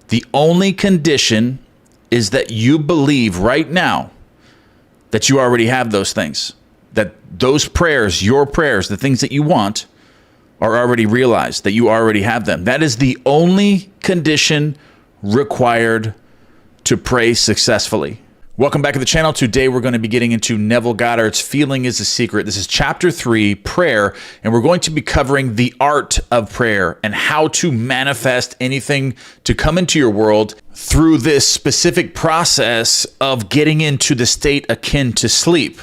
The only condition is that you believe right now that you already have those things, that those prayers, your prayers, the things that you want are already realized, that you already have them. That is the only condition required to pray successfully. Welcome back to the channel. Today we're going to be getting into Neville Goddard's Feeling is a Secret. This is chapter 3, prayer, and we're going to be covering the art of prayer and how to manifest anything to come into your world through this specific process of getting into the state akin to sleep.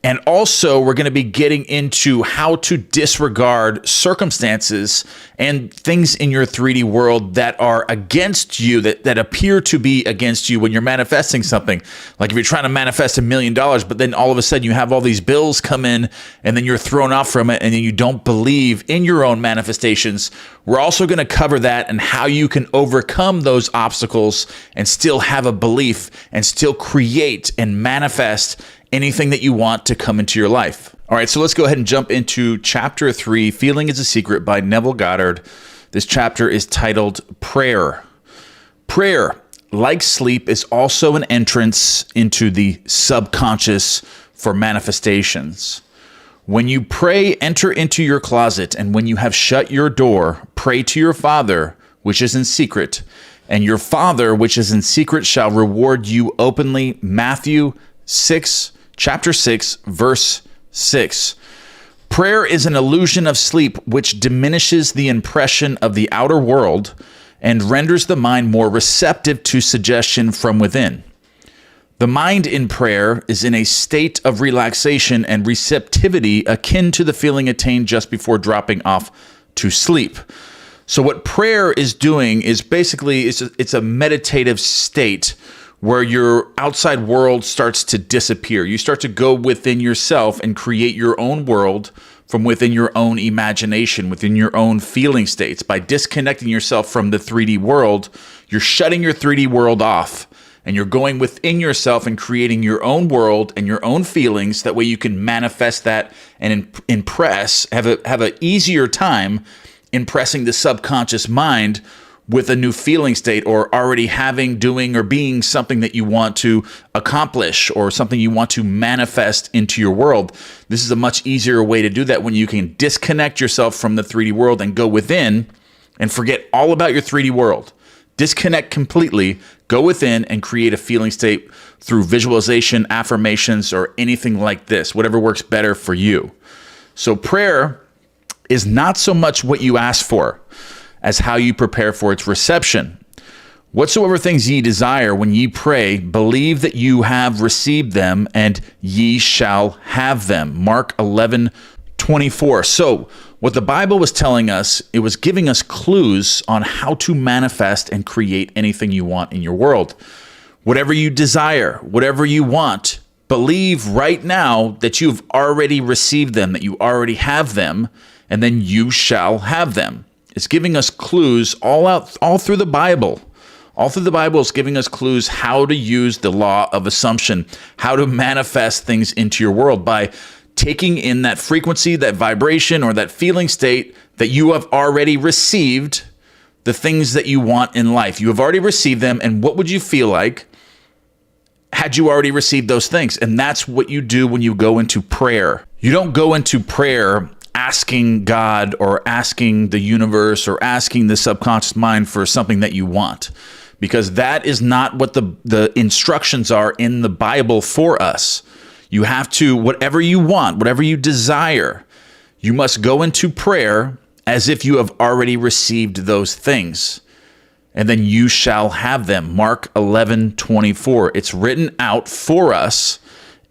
And also, we're going to be getting into how to disregard circumstances and things in your 3D world that are against you, that appear to be against you when you're manifesting something. Like if you're trying to manifest $1 million, but then all of a sudden you have all these bills come in and then you're thrown off from it and then you don't believe in your own manifestations. We're also going to cover that and how you can overcome those obstacles and still have a belief and still create and manifest anything that you want to come into your life. All right, so let's go ahead and jump into chapter 3, Feeling is a Secret by Neville Goddard. This chapter is titled Prayer. Prayer, like sleep, is also an entrance into the subconscious for manifestations. When you pray, enter into your closet, and when you have shut your door, pray to your Father, which is in secret, and your Father, which is in secret, shall reward you openly. Matthew Chapter 6, verse 6. Prayer is an illusion of sleep which diminishes the impression of the outer world and renders the mind more receptive to suggestion from within. The mind in prayer is in a state of relaxation and receptivity akin to the feeling attained just before dropping off to sleep. So what prayer is doing is basically it's a meditative state where your outside world starts to disappear. You start to go within yourself and create your own world from within your own imagination, within your own feeling states. By disconnecting yourself from the 3D world, you're shutting your 3D world off and you're going within yourself and creating your own world and your own feelings. That way you can manifest that and impress, have an easier time impressing the subconscious mind with a new feeling state, or already having, doing, or being something that you want to accomplish or something you want to manifest into your world. This is a much easier way to do that when you can disconnect yourself from the 3D world and go within and forget all about your 3D world. Disconnect completely, go within and create a feeling state through visualization, affirmations, or anything like this, whatever works better for you. So prayer is not so much what you ask for as how you prepare for its reception. Whatsoever things ye desire when ye pray, believe that you have received them, and ye shall have them. Mark 11:24. So what the Bible was telling us, it was giving us clues on how to manifest and create anything you want in your world. Whatever you desire, whatever you want, believe right now that you've already received them, that you already have them, and then you shall have them. It's giving us clues all through the Bible. All through the Bible, it's giving us clues how to use the law of assumption, how to manifest things into your world by taking in that frequency, that vibration, or that feeling state that you have already received the things that you want in life. You have already received them, and what would you feel like had you already received those things? And that's what you do when you go into prayer. You don't go into prayer asking God or asking the universe or asking the subconscious mind for something that you want, because that is not what the instructions are in the Bible for us. You have to, whatever you want, whatever you desire, you must go into prayer as if you have already received those things, and then you shall have them. Mark 11:24. It's written out for us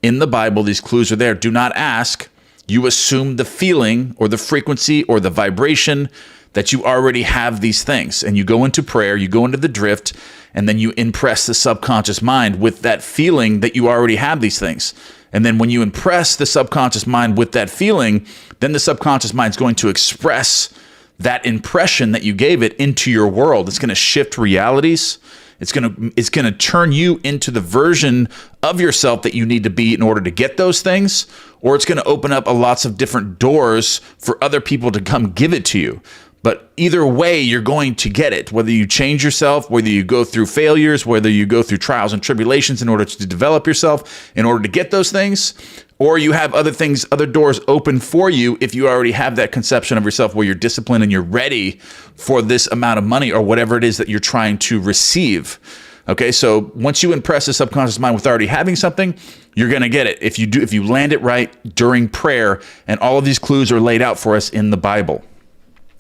in the Bible. These clues are there. Do not ask. You assume the feeling or the frequency or the vibration that you already have these things. And you go into prayer, you go into the drift, and then you impress the subconscious mind with that feeling that you already have these things. And then when you impress the subconscious mind with that feeling, then the subconscious mind is going to express that impression that you gave it into your world. It's going to shift realities. It's going to turn you into the version of yourself that you need to be in order to get those things, or it's going to open up lots of different doors for other people to come give it to you. But either way, you're going to get it, whether you change yourself, whether you go through failures, whether you go through trials and tribulations in order to develop yourself, in order to get those things, or you have other things, other doors open for you if you already have that conception of yourself where you're disciplined and you're ready for this amount of money or whatever it is that you're trying to receive. Okay, so once you impress the subconscious mind with already having something, you're going to get it if you land it right during prayer, and all of these clues are laid out for us in the Bible.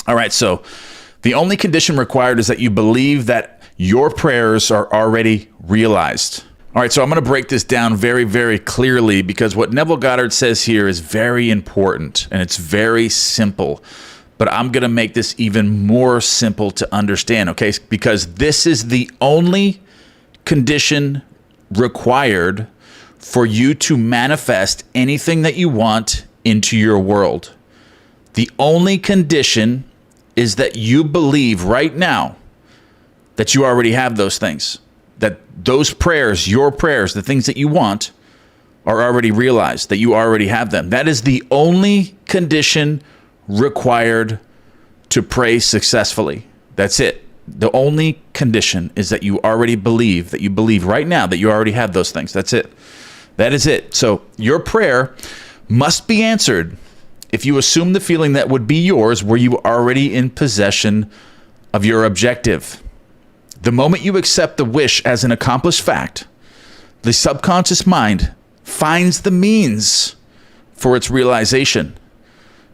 All right, so the only condition required is that you believe that your prayers are already realized. All right, so I'm going to break this down very, very clearly because what Neville Goddard says here is very important and it's very simple. But I'm going to make this even more simple to understand, okay? Because this is the only condition required for you to manifest anything that you want into your world. The only condition is that you believe right now that you already have those things, that those prayers, your prayers, the things that you want are already realized, that you already have them. That is the only condition required to pray successfully. That's it. The only condition is that you already believe, that you believe right now that you already have those things. That's it. That is it. So your prayer must be answered if you assume the feeling that would be yours were you already in possession of your objective. The moment you accept the wish as an accomplished fact, the subconscious mind finds the means for its realization.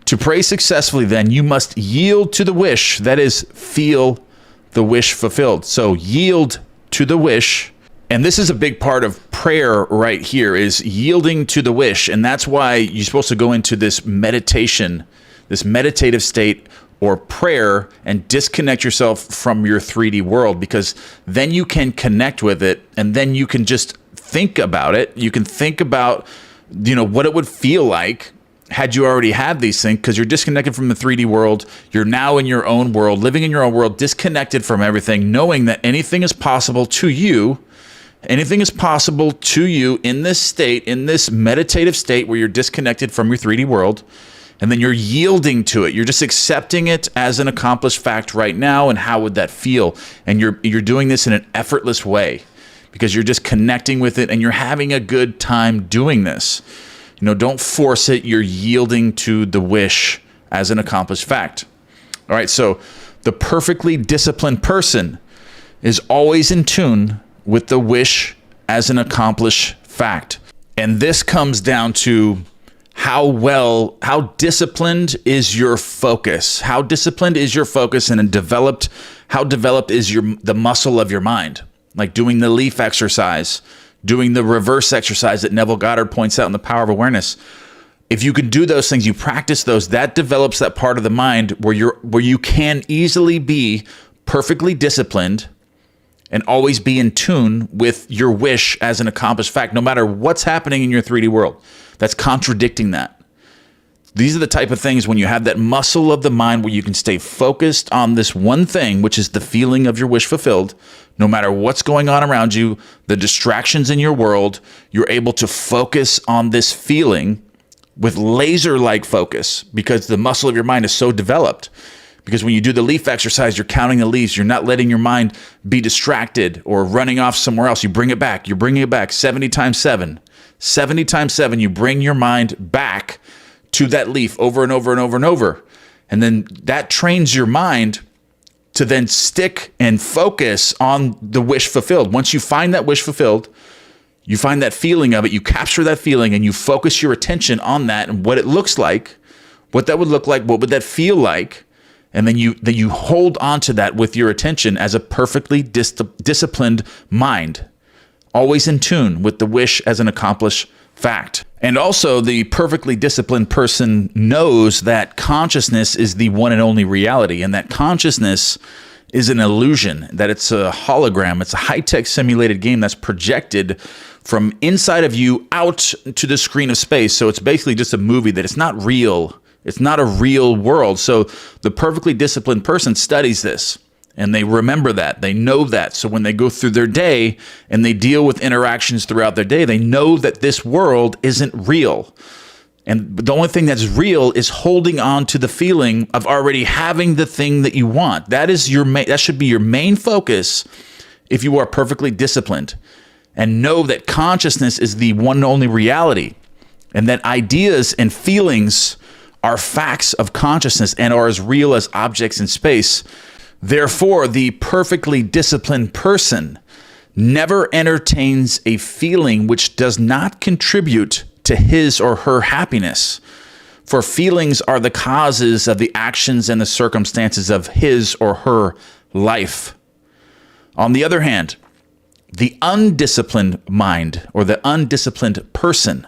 To pray successfully, then, you must yield to the wish, that is, feel the wish fulfilled. So yield to the wish. And this is a big part of prayer right here, is yielding to the wish. And that's why you're supposed to go into this meditation, this meditative state or prayer, and disconnect yourself from your 3D world, because then you can connect with it and then you can just think about it. You can think about, what it would feel like had you already had these things, because you're disconnected from the 3D world. You're now in your own world, living in your own world, disconnected from everything, knowing that anything is possible to you. Anything is possible to you in this state, in this meditative state where you're disconnected from your 3D world, and then you're yielding to it. You're just accepting it as an accomplished fact right now, and how would that feel? And you're doing this in an effortless way because you're just connecting with it and you're having a good time doing this. Don't force it. You're yielding to the wish as an accomplished fact. All right, so the perfectly disciplined person is always in tune with the wish as an accomplished fact. And this comes down to how disciplined is your focus? How disciplined is your focus, and how developed is the muscle of your mind? Like doing the leaf exercise, doing the reverse exercise that Neville Goddard points out in The Power of Awareness. If you can do those things, you practice those, that develops that part of the mind where you can easily be perfectly disciplined and always be in tune with your wish as an accomplished fact, no matter what's happening in your 3D world that's contradicting that. These are the type of things when you have that muscle of the mind where you can stay focused on this one thing, which is the feeling of your wish fulfilled. No matter what's going on around you, the distractions in your world, you're able to focus on this feeling with laser-like focus because the muscle of your mind is so developed. Because when you do the leaf exercise, you're counting the leaves. You're not letting your mind be distracted or running off somewhere else. You bring it back. You're bringing it back 70 times 7. 70 times 7, you bring your mind back to that leaf over and over and over and over. And then that trains your mind to then stick and focus on the wish fulfilled. Once you find that wish fulfilled, you find that feeling of it, you capture that feeling, and you focus your attention on that and what it looks like, what that would look like, what would that feel like. And then you hold on to that with your attention as a perfectly disciplined mind, always in tune with the wish as an accomplished fact. And also, the perfectly disciplined person knows that consciousness is the one and only reality, and that consciousness is an illusion, that it's a hologram. It's a high-tech simulated game that's projected from inside of you out to the screen of space. So it's basically just a movie that it's not real. It's not a real world. So the perfectly disciplined person studies this and they remember that. They know that. So when they go through their day and they deal with interactions throughout their day, they know that this world isn't real. And the only thing that's real is holding on to the feeling of already having the thing that you want. That should be your main focus if you are perfectly disciplined. And know that consciousness is the one and only reality, and that ideas and feelings are facts of consciousness and are as real as objects in space. Therefore, the perfectly disciplined person never entertains a feeling which does not contribute to his or her happiness. For feelings are the causes of the actions and the circumstances of his or her life. On the other hand, the undisciplined mind or the undisciplined person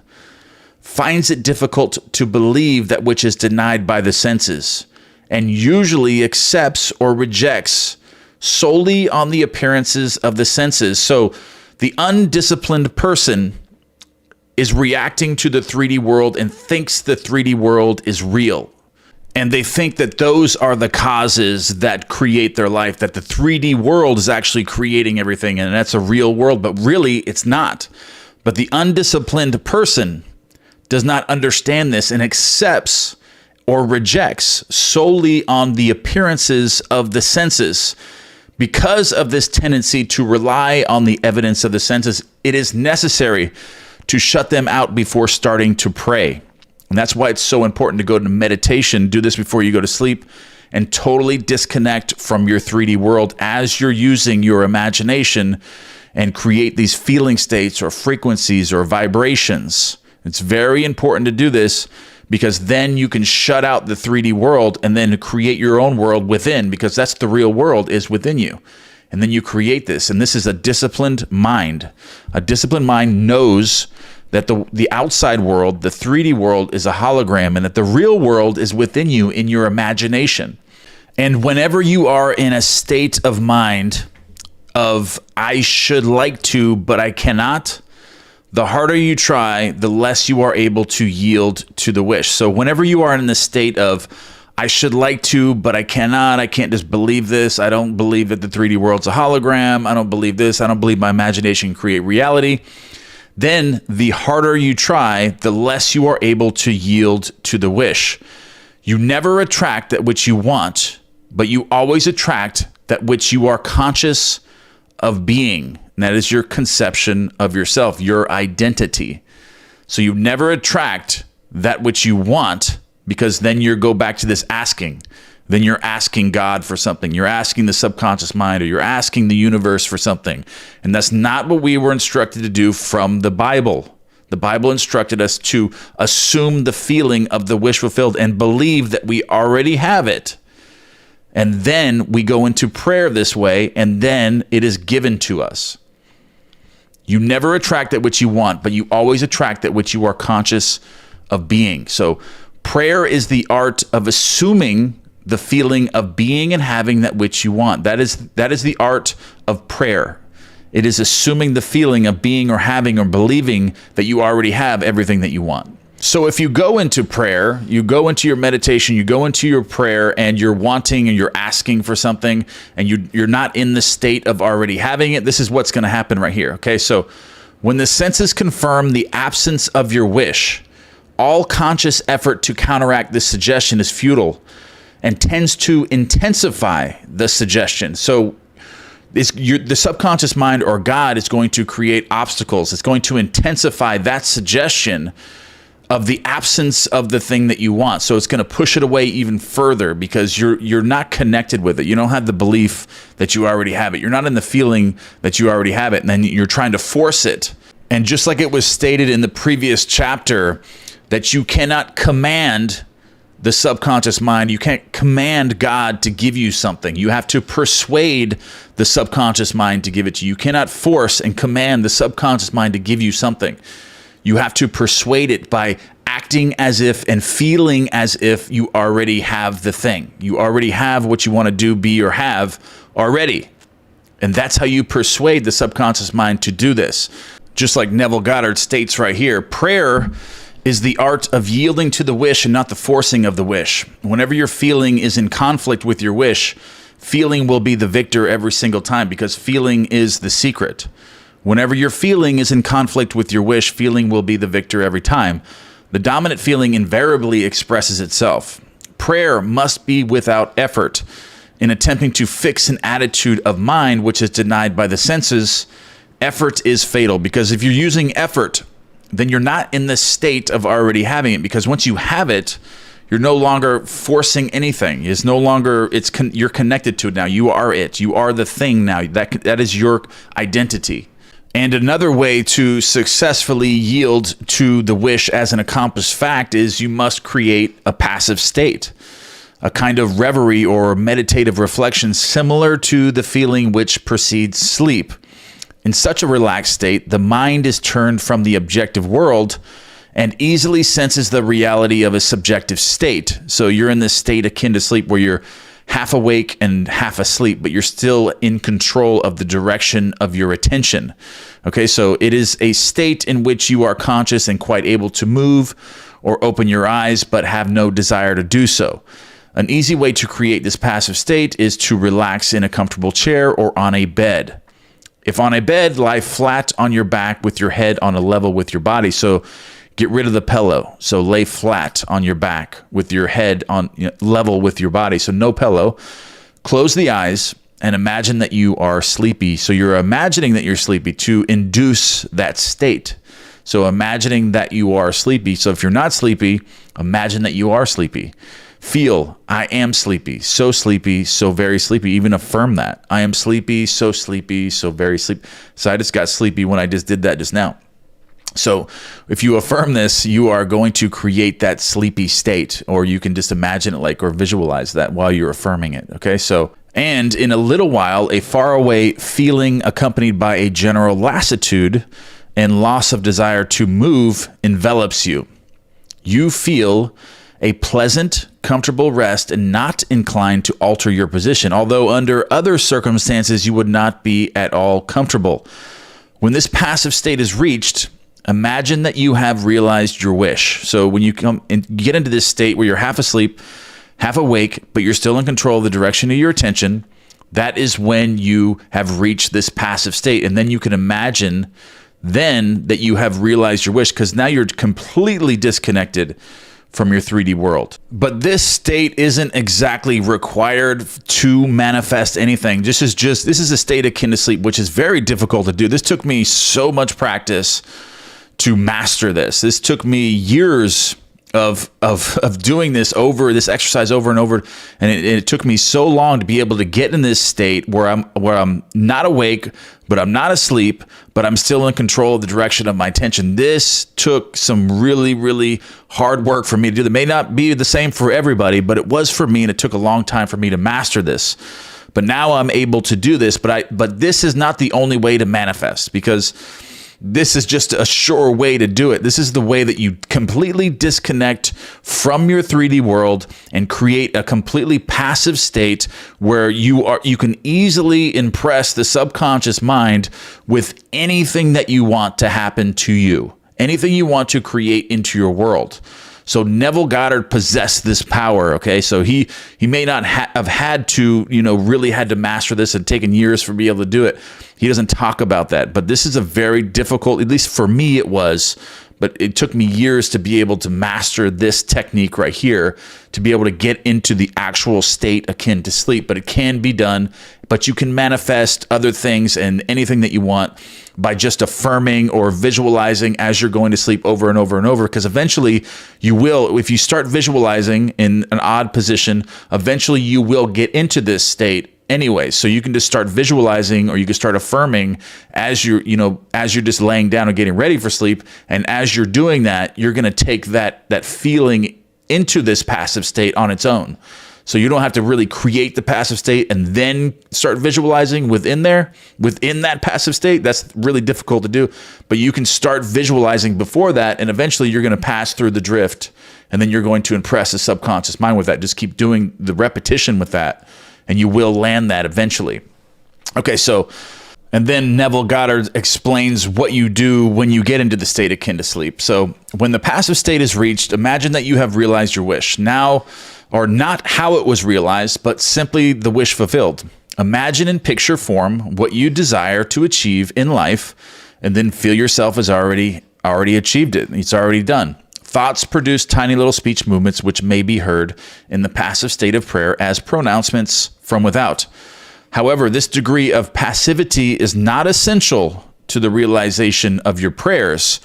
finds it difficult to believe that which is denied by the senses, and usually accepts or rejects solely on the appearances of the senses. So the undisciplined person is reacting to the 3D world and thinks the 3D world is real. And they think that those are the causes that create their life, that the 3D world is actually creating everything, and that's a real world, but really it's not. But the undisciplined person does not understand this and accepts or rejects solely on the appearances of the senses. Because of this tendency to rely on the evidence of the senses, it is necessary to shut them out before starting to pray. And that's why it's so important to go to meditation. Do this before you go to sleep and totally disconnect from your 3D world as you're using your imagination and create these feeling states or frequencies or vibrations. It's very important to do this because then you can shut out the 3D world and then create your own world within, because that's the real world is within you. And then you create this. And this is a disciplined mind. A disciplined mind knows that the outside world, the 3D world, is a hologram, and that the real world is within you in your imagination. And whenever you are in a state of mind of, I should like to, but I cannot, the harder you try, the less you are able to yield to the wish. So whenever you are in the state of, I should like to, but I cannot, I can't just believe this, I don't believe that the 3D world's a hologram, I don't believe this, I don't believe my imagination can create reality, then the harder you try, the less you are able to yield to the wish. You never attract that which you want, but you always attract that which you are conscious of being. And that is your conception of yourself, your identity. So you never attract that which you want, because then you go back to this asking. Then you're asking God for something. You're asking the subconscious mind, or you're asking the universe for something. And that's not what we were instructed to do from the Bible. The Bible instructed us to assume the feeling of the wish fulfilled and believe that we already have it. And then we go into prayer this way, and then it is given to us. You never attract that which you want, but you always attract that which you are conscious of being. So prayer is the art of assuming the feeling of being and having that which you want. That is the art of prayer. It is assuming the feeling of being or having or believing that you already have everything that you want. So if you go into prayer, you go into your meditation, you go into your prayer, and you're wanting and you're asking for something, and you're not in the state of already having it, this is what's going to happen right here. Okay, so when the senses confirm the absence of your wish, all conscious effort to counteract this suggestion is futile and tends to intensify the suggestion. So the subconscious mind or God is going to create obstacles. It's going to intensify that suggestion of the absence of the thing that you want. So it's going to push it away even further because you're not connected with it. You don't have the belief that you already have it. You're not in the feeling that you already have it, and then you're trying to force it. And just like it was stated in the previous chapter, that you cannot command the subconscious mind, you can't command God to give you something. You have to persuade the subconscious mind to give it to you. You cannot force and command the subconscious mind to give you something. You have to persuade it by acting as if and feeling as if you already have the thing. You already have what you want to do, be, or have already. And that's how you persuade the subconscious mind to do this. Just like Neville Goddard states right here, prayer is the art of yielding to the wish and not the forcing of the wish. Whenever your feeling is in conflict with your wish, feeling will be the victor every single time, because feeling is the secret. Whenever your feeling is in conflict with your wish, feeling will be the victor every time. The dominant feeling invariably expresses itself. Prayer must be without effort. In attempting to fix an attitude of mind which is denied by the senses, effort is fatal, because if you're using effort, then you're not in the state of already having it, because once you have it, you're no longer forcing anything. It's no longer, you're connected to it now. You are it. You are the thing now. That is your identity. And another way to successfully yield to the wish as an accomplished fact is you must create a passive state, a kind of reverie or meditative reflection similar to the feeling which precedes sleep. In such a relaxed state, the mind is turned from the objective world and easily senses the reality of a subjective state. So you're in this state akin to sleep where you're half awake and half asleep, but you're still in control of the direction of your attention. Okay, so it is a state in which you are conscious and quite able to move or open your eyes, but have no desire to do so. An easy way to create this passive state is to relax in a comfortable chair or on a bed. If on a bed, lie flat on your back with your head on a level with your body. So get rid of the pillow. So lay flat on your back with your head on level with your body. So no pillow. Close the eyes and imagine that you are sleepy. So you're imagining that you're sleepy to induce that state. So imagining that you are sleepy. So if you're not sleepy, imagine that you are sleepy. Feel, I am sleepy, so very sleepy. Even affirm that. I am sleepy, so very sleepy. So I just got sleepy when I just did that just now. So if you affirm this, you are going to create that sleepy state, or you can just imagine it or visualize that while you're affirming it. Okay, so, and in a little while, a faraway feeling accompanied by a general lassitude and loss of desire to move envelops you. You feel a pleasant, comfortable rest and not inclined to alter your position, although under other circumstances you would not be at all comfortable. When this passive state is reached, imagine that you have realized your wish. So when you come and get into this state where you're half asleep, half awake, but you're still in control of the direction of your attention, that is when you have reached this passive state. And then you can imagine then that you have realized your wish, because now you're completely disconnected from your 3D world. But this state isn't exactly required to manifest anything. This is a state akin to sleep, which is very difficult to do. This took me so much practice to master this. This took me years of doing this exercise over and over, and it took me so long to be able to get in this state where I'm not awake, but I'm not asleep, but I'm still in control of the direction of my attention. This took some really, really hard work for me to do. That may not be the same for everybody, but it was for me, and it took a long time for me to master this. But now I'm able to do this, but this is not the only way to manifest, because this is just a sure way to do it. This is the way that you completely disconnect from your 3D world and create a completely passive state where you can easily impress the subconscious mind with anything that you want to happen to you, anything you want to create into your world. So Neville Goddard possessed this power, okay? So he may not have had to, really had to master this and taken years for be able to do it. He doesn't talk about that, but this is a very difficult, at least for me it was, but it took me years to be able to master this technique right here, to be able to get into the actual state akin to sleep. But it can be done, but you can manifest other things and anything that you want by just affirming or visualizing as you're going to sleep over and over and over, because eventually you will, if you start visualizing in an odd position, eventually you will get into this state anyway. So you can just start visualizing, or you can start affirming as you're just laying down and getting ready for sleep. And as you're doing that, you're going to take that feeling into this passive state on its own. So you don't have to really create the passive state and then start visualizing within that passive state. That's really difficult to do, but you can start visualizing before that, and eventually you're going to pass through the drift, and then you're going to impress the subconscious mind with that. Just keep doing the repetition with that, and you will land that eventually. Okay, so, and then Neville Goddard explains what you do when you get into the state akin to sleep. So when the passive state is reached, imagine that you have realized your wish. Now, or not how it was realized, but simply the wish fulfilled. Imagine in picture form what you desire to achieve in life, and then feel yourself as already achieved it. It's already done. Thoughts produce tiny little speech movements which may be heard in the passive state of prayer as pronouncements from without. However, this degree of passivity is not essential to the realization of your prayers.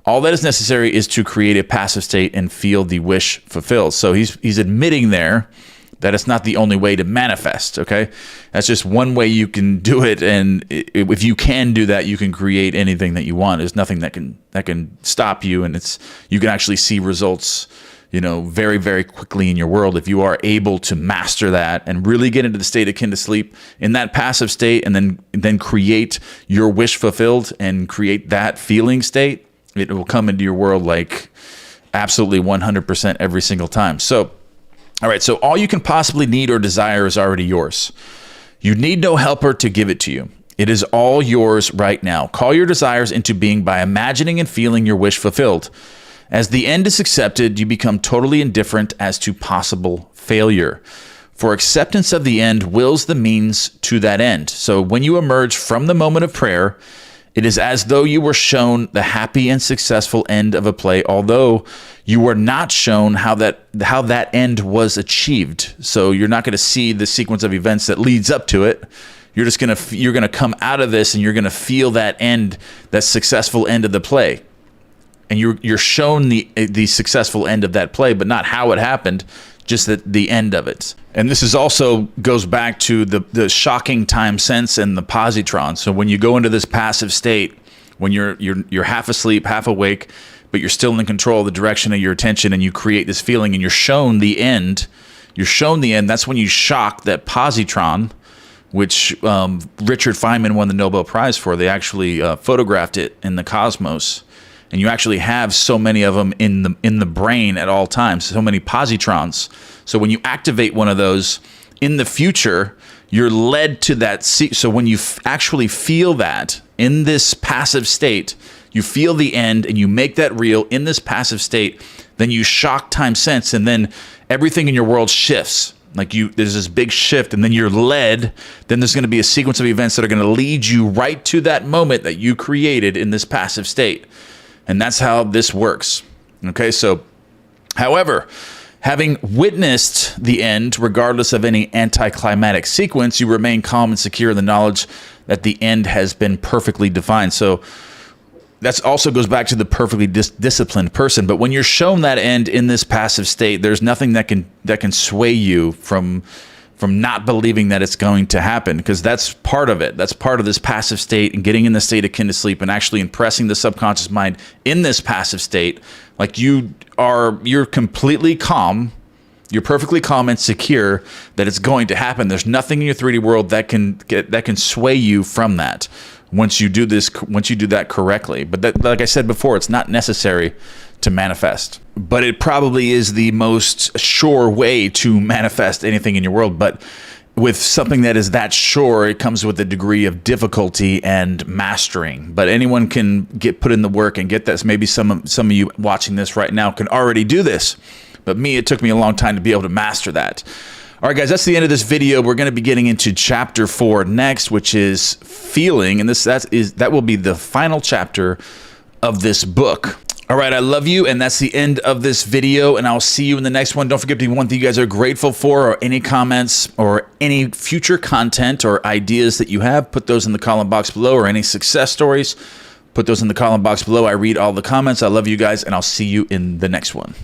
All that is necessary is to create a passive state and feel the wish fulfilled. So he's admitting there that it's not the only way to manifest, okay? That's just one way you can do it, and if you can do that, you can create anything that you want. There's nothing that can stop you, and you can actually see results, very, very quickly in your world if you are able to master that and really get into the state akin to sleep in that passive state, and then create your wish fulfilled and create that feeling state. It will come into your world like absolutely 100% every single time. So, all right, so all you can possibly need or desire is already yours. You need no helper to give it to you. It is all yours right now. Call your desires into being by imagining and feeling your wish fulfilled. As the end is accepted, you become totally indifferent as to possible failure. For acceptance of the end wills the means to that end. So when you emerge from the moment of prayer, it is as though you were shown the happy and successful end of a play, although you were not shown how that end was achieved. So you're not going to see the sequence of events that leads up to it. You're going to come out of this and you're going to feel that end, that successful end of the play. And you're shown the successful end of that play, but not how it happened, just the end of it. And this is also goes back to the shocking time sense and the positron. So when you go into this passive state, when you're half asleep, half awake, but you're still in control of the direction of your attention, and you create this feeling, and you're shown the end. That's when you shock that positron, which Richard Feynman won the Nobel Prize for. They actually photographed it in the cosmos. And you actually have so many of them in the brain at all times, so many positrons. So when you activate one of those in the future, you're led to that. So when you actually feel that in this passive state, you feel the end and you make that real in this passive state, then you shock time sense, and then everything in your world shifts. There's this big shift, and then you're led. Then there's going to be a sequence of events that are going to lead you right to that moment that you created in this passive state. And that's how this works. Okay, so, however, having witnessed the end, regardless of any anticlimactic sequence, you remain calm and secure in the knowledge that the end has been perfectly defined. So that also goes back to the perfectly disciplined person. But when you're shown that end in this passive state, there's nothing that can sway you from not believing that it's going to happen, because that's part of it. That's part of this passive state, and getting in the state akin to sleep and actually impressing the subconscious mind in this passive state. You're completely calm. You're perfectly calm and secure that it's going to happen. There's nothing in your 3D world that can sway you from that once you do that correctly. But like I said before, it's not necessary to manifest. But it probably is the most sure way to manifest anything in your world. But with something that is that sure, it comes with a degree of difficulty and mastering. But anyone can put in the work and get this. Maybe some of you watching this right now can already do this. But it took me a long time to be able to master that. All right, guys, that's the end of this video. We're going to be getting into chapter 4 next, which is feeling. And that will be the final chapter of this book. All right, I love you, and that's the end of this video, and I'll see you in the next one. Don't forget to be one thing you guys are grateful for, or any comments or any future content or ideas that you have, put those in the comment box below, or any success stories, put those in the comment box below. I read all the comments. I love you guys, and I'll see you in the next one.